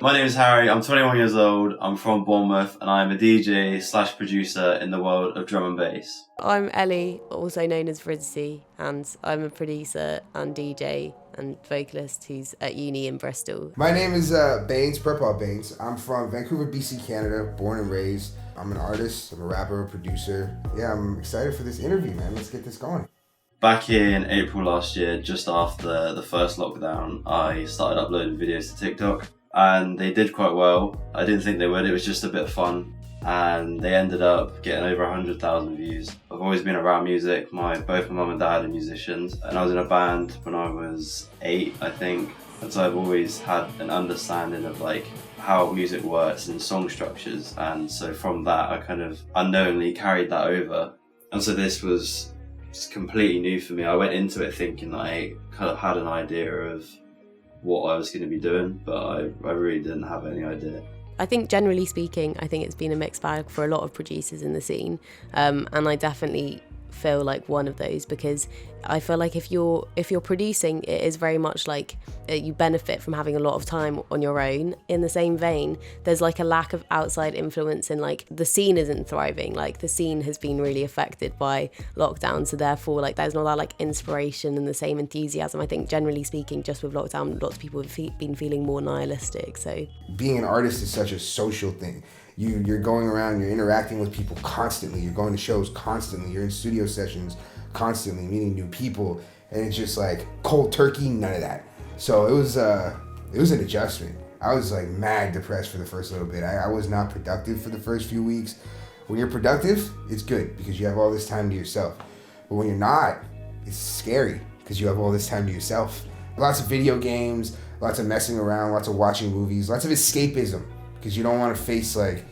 My name is Harry, I'm 21 years old, I'm from Bournemouth, and I'm a DJ/producer in the world of drum and bass. I'm Ellie, also known as Rizzy, and I'm a producer and DJ and vocalist who's at uni in Bristol. My name is Baines, Purple Baines. I'm from Vancouver, BC, Canada, born and raised. I'm an artist, I'm a rapper, producer. Yeah, I'm excited for this interview, man. Let's get this going. Back in April last year, just after the first lockdown, I started uploading videos to TikTok, and they did quite well. I didn't think they would, it was just a bit of fun, and they ended up getting over 100,000 views. I've always been around music. Both my mum and dad are musicians, and I was in a band when I was 8, I think, and so I've always had an understanding of like how music works and song structures, and so from that I kind of unknowingly carried that over. And so this was just completely new for me. I went into it thinking that I kind of had an idea of what I was going to be doing, but I really didn't have any idea. I think generally speaking, I think it's been a mixed bag for a lot of producers in the scene, and I definitely feel like one of those, because I feel like if you're producing, it is very much like you benefit from having a lot of time on your own. In the same vein, there's like a lack of outside influence, and like the scene isn't thriving. Like the scene has been really affected by lockdown, so therefore like there's not that like inspiration and the same enthusiasm. I think generally speaking, just with lockdown, lots of people have been feeling more nihilistic. So being an artist is such a social thing. You're going around, you're interacting with people constantly, you're going to shows constantly, you're in studio sessions constantly, meeting new people, and it's just like cold turkey, none of that. So it was an adjustment. I was like mad depressed for the first little bit. I was not productive for the first few weeks. When you're productive, it's good because you have all this time to yourself. But when you're not, it's scary because you have all this time to yourself. Lots of video games, lots of messing around, lots of watching movies, lots of escapism, because you don't want to face like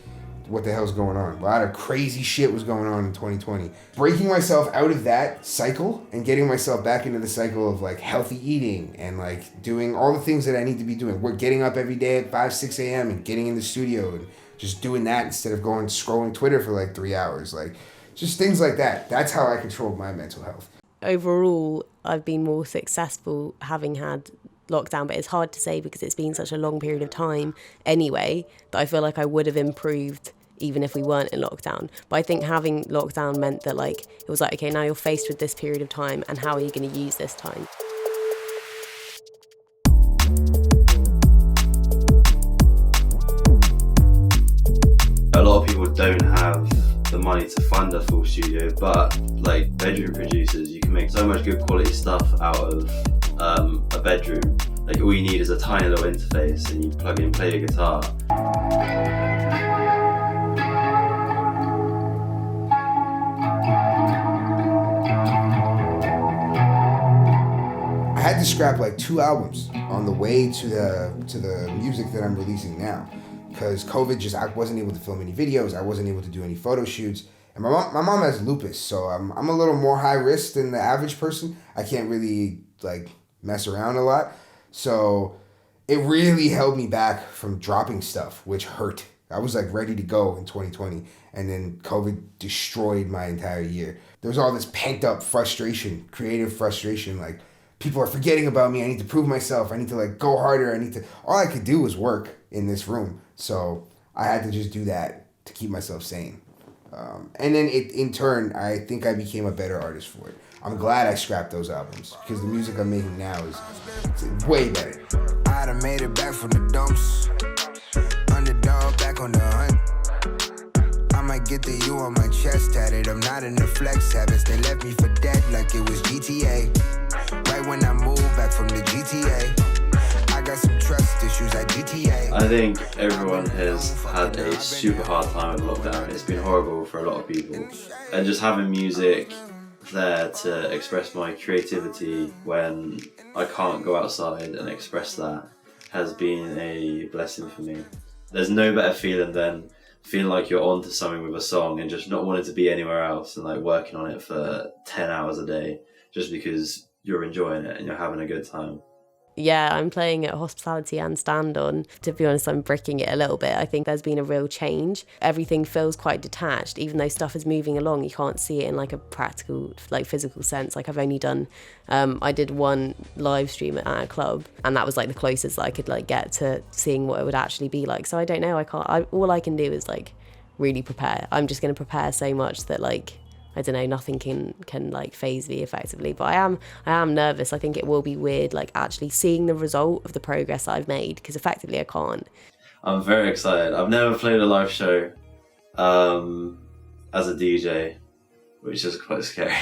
what the hell's going on. A lot of crazy shit was going on in 2020. Breaking myself out of that cycle and getting myself back into the cycle of like healthy eating and like doing all the things that I need to be doing. We're getting up every day at 5, 6 a.m. and getting in the studio and just doing that instead of going scrolling Twitter for like 3 hours. Like just things like that. That's how I controlled my mental health. Overall, I've been more successful having had lockdown, but it's hard to say because it's been such a long period of time anyway that I feel like I would have improved even if we weren't in lockdown. But I think having lockdown meant that like it was like, okay, now you're faced with this period of time, and how are you going to use this time? A lot of people don't have the money to fund a full studio, but like bedroom producers, you can make so much good quality stuff out of a bedroom. Like all you need is a tiny little interface and you plug in and play your guitar. I had to scrap like 2 albums on the way to the music that I'm releasing now, because COVID I wasn't able to film any videos, I wasn't able to do any photo shoots, and my mom has lupus, so I'm a little more high risk than the average person. I can't really like mess around a lot, so it really held me back from dropping stuff, which hurt. I was like ready to go in 2020, and then COVID destroyed my entire year. There was all this pent up frustration, creative frustration, like people are forgetting about me. I need to prove myself. I need to like go harder. All I could do was work in this room. So I had to just do that to keep myself sane. And then in turn, I think I became a better artist for it. I'm glad I scrapped those albums because the music I'm making now is way better. I'd have made it back from the dumps. Underdog back on the hunt. I might get the U on my chest tatted. I'm not in the flex habits. They left me for dead like it was GTA. Right when I moved back from the GTA, I got some trust issues at GTA. I think everyone has had a super hard time with lockdown. It's been horrible for a lot of people. And just having music there to express my creativity when I can't go outside and express that has been a blessing for me. There's no better feeling than feeling like you're onto something with a song and just not wanting to be anywhere else and like working on it for 10 hours a day just because you're enjoying it and you're having a good time. Yeah, I'm playing at hospitality and stand-on. To be honest, I'm bricking it a little bit. I think there's been a real change. Everything feels quite detached. Even though stuff is moving along, you can't see it in like a practical, like physical sense. Like I've only done, I did one live stream at a club, and that was like the closest that I could like get to seeing what it would actually be like. So I don't know, all I can do is like really prepare. I'm just going to prepare so much that like, I don't know, nothing can like phase me effectively. But I am nervous. I think it will be weird, like actually seeing the result of the progress I've made, because effectively I can't. I'm very excited. I've never played a live show as a DJ, which is quite scary.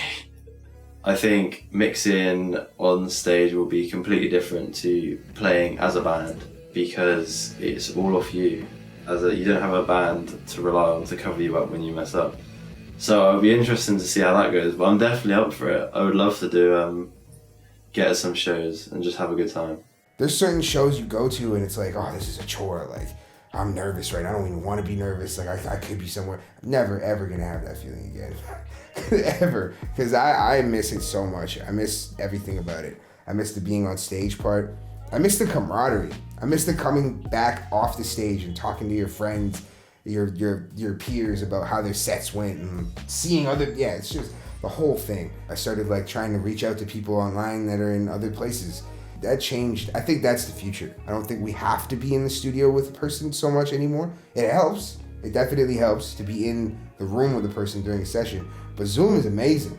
I think mixing on stage will be completely different to playing as a band, because it's all off you. You don't have a band to rely on to cover you up when you mess up. So it'll be interesting to see how that goes, but I'm definitely up for it. I would love to do get some shows and just have a good time. There's certain shows you go to and it's like, oh, this is a chore. Like, I'm nervous right now. I don't even want to be nervous. Like, I could be somewhere. I'm never, ever going to have that feeling again. Ever. Because I miss it so much. I miss everything about it. I miss the being on stage part. I miss the camaraderie. I miss the coming back off the stage and talking to your friends, your peers about how their sets went, and seeing it's just the whole thing. I started like trying to reach out to people online that are in other places. That changed. I think that's the future. I don't think we have to be in the studio with a person so much anymore. It helps. It definitely helps to be in the room with a person during a session. But Zoom is amazing.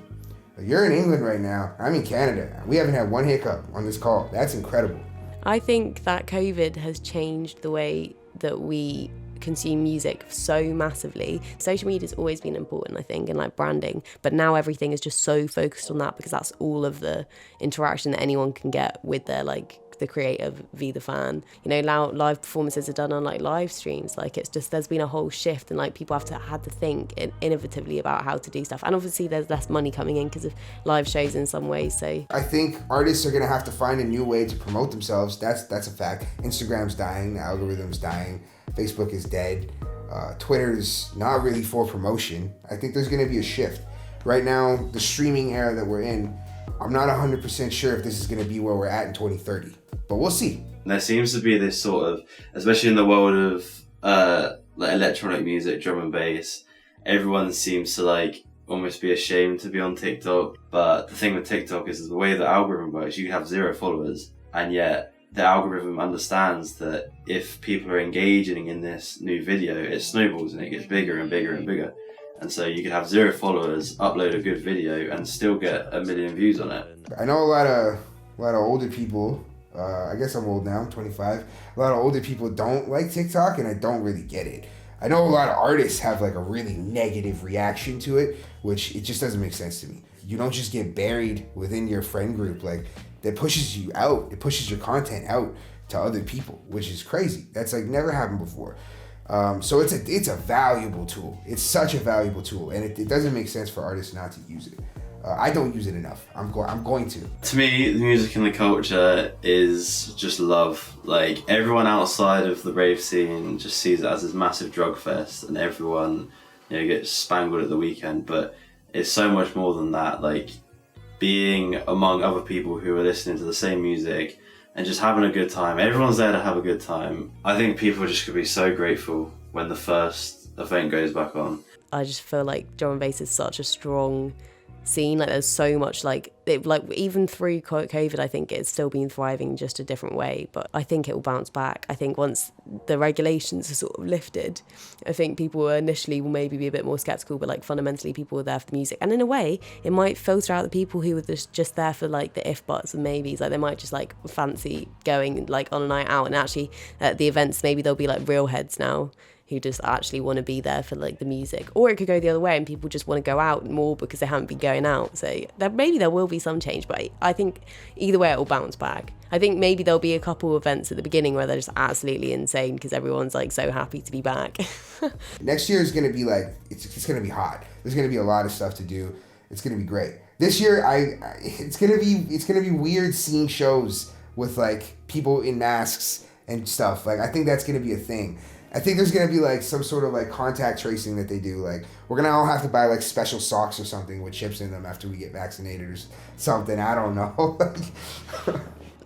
You're in England right now. I'm in Canada. We haven't had one hiccup on this call. That's incredible. I think that COVID has changed the way that we consume music so massively. Social media's always been important, I think, and like branding, but now everything is just so focused on that, because that's all of the interaction that anyone can get with their like the creator v the fan. You know, now live performances are done on like live streams. Like it's just, there's been a whole shift, and like people had to think innovatively about how to do stuff, and obviously there's less money coming in because of live shows in some ways. So I think artists are gonna have to find a new way to promote themselves. That's a fact. Instagram's dying, the algorithm's dying, Facebook is dead, Twitter's not really for promotion. I think there's gonna be a shift. Right now, the streaming era that we're in, I'm not 100% sure if this is gonna be where we're at in 2030, but we'll see. There seems to be this sort of, especially in the world of like electronic music, drum and bass, everyone seems to like almost be ashamed to be on TikTok. But the thing with TikTok is the way the algorithm works, you can have 0 followers, and yet the algorithm understands that if people are engaging in this new video, it snowballs and it gets bigger and bigger and bigger. And so you could have 0 followers, upload a good video, and still get 1 million views on it. I know a lot of older people. I guess I'm old now, I'm 25. A lot of older people don't like TikTok, and I don't really get it. I know a lot of artists have like a really negative reaction to it, which it just doesn't make sense to me. You don't just get buried within your friend group. Like, that pushes you out. It pushes your content out to other people, which is crazy. That's like never happened before. So it's a valuable tool. It's such a valuable tool, and it doesn't make sense for artists not to use it. I don't use it enough. I'm going to. To me, the music and the culture is just love. Like, everyone outside of the rave scene just sees it as this massive drug fest, and everyone, you know, gets spangled at the weekend. But it's so much more than that. Like, being among other people who are listening to the same music and just having a good time. Everyone's there to have a good time. I think people just could be so grateful when the first event goes back on. I just feel like drum and bass is such a strong scene. Like, there's so much like even through COVID, I think it's still been thriving just a different way, but I think it will bounce back. I think once the regulations are sort of lifted, I think people initially will maybe be a bit more skeptical, but like fundamentally people are there for the music, and in a way it might filter out the people who were just there for like the if buts and maybes. Like, they might just like fancy going like on a night out, and actually at the events maybe there'll be like real heads now who just actually want to be there for like the music. Or it could go the other way and people just want to go out more because they haven't been going out. So maybe there will be some change, but I think either way it will bounce back. I think maybe there'll be a couple of events at the beginning where they're just absolutely insane because everyone's like so happy to be back. Next year is going to be like, it's going to be hot. There's going to be a lot of stuff to do. It's going to be great. This year, it's going to be weird seeing shows with like people in masks and stuff. Like, I think that's going to be a thing. I think there's going to be like some sort of like contact tracing that they do. Like, we're going to all have to buy like special socks or something with chips in them after we get vaccinated or something. I don't know.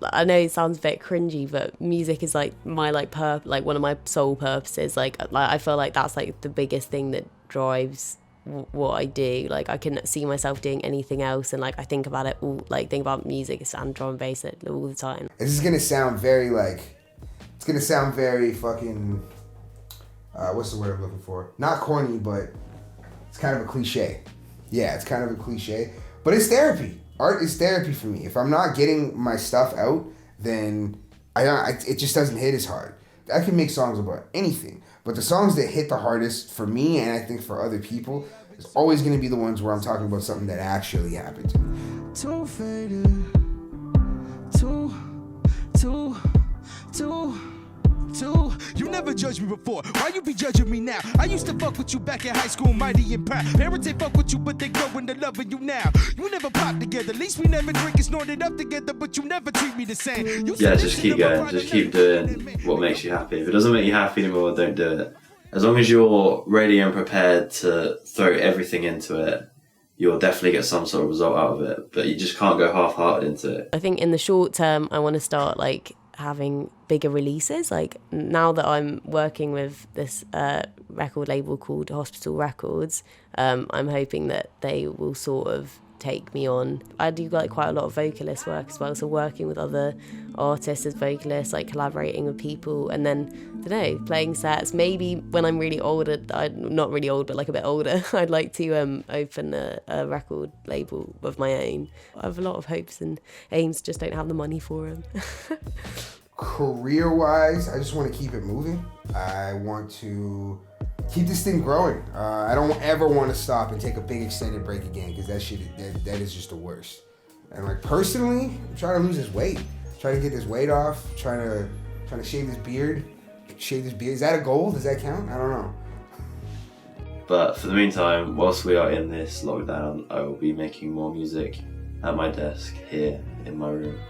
I know it sounds a bit cringy, but music is like my like one of my sole purposes. Like I feel like that's like the biggest thing that drives what I do. Like I can see myself doing anything else, and like I think about it all, like think about music and drum and bass all the time. This is gonna sound very it's gonna sound very fucking what's the word I'm looking for? Not corny, but it's kind of a cliche. Yeah, it's kind of a cliche, but it's therapy. Art is therapy for me. If I'm not getting my stuff out, then it just doesn't hit as hard. I can make songs about anything, but the songs that hit the hardest for me, and I think for other people, is always going to be the ones where I'm talking about something that actually happened to me. Too faded. Too. You never judged me before. Why you be judging me now? I used to fuck with you back in high school, mighty and proud. Parents, they fuck with you, but they growing to loving you now. You never pop together. At least we never drink and snort it up together, but you never treat me the same. Yeah, just keep going. Just keep doing what makes you happy. If it doesn't make you happy anymore, don't do it. As long as you're ready and prepared to throw everything into it, you'll definitely get some sort of result out of it. But you just can't go half-hearted into it. I think in the short term, I want to start like having bigger releases. Like now that I'm working with this record label called Hospital Records, I'm hoping that they will sort of take me on. I do like quite a lot of vocalist work as well, so working with other artists as vocalists, like collaborating with people, and then I don't know, playing sets. Maybe when I'm really older, not really old, but like a bit older, I'd like to open a record label of my own. I have a lot of hopes and aims, just don't have the money for them. Career-wise, I just want to keep it moving. I want to keep this thing growing. I don't ever want to stop and take a big extended break again, because that is just the worst. And like personally, I'm trying to lose this weight. Trying to get this weight off. Trying to shave this beard. Is that a goal? Does that count? I don't know. But for the meantime, whilst we are in this lockdown, I will be making more music at my desk here in my room.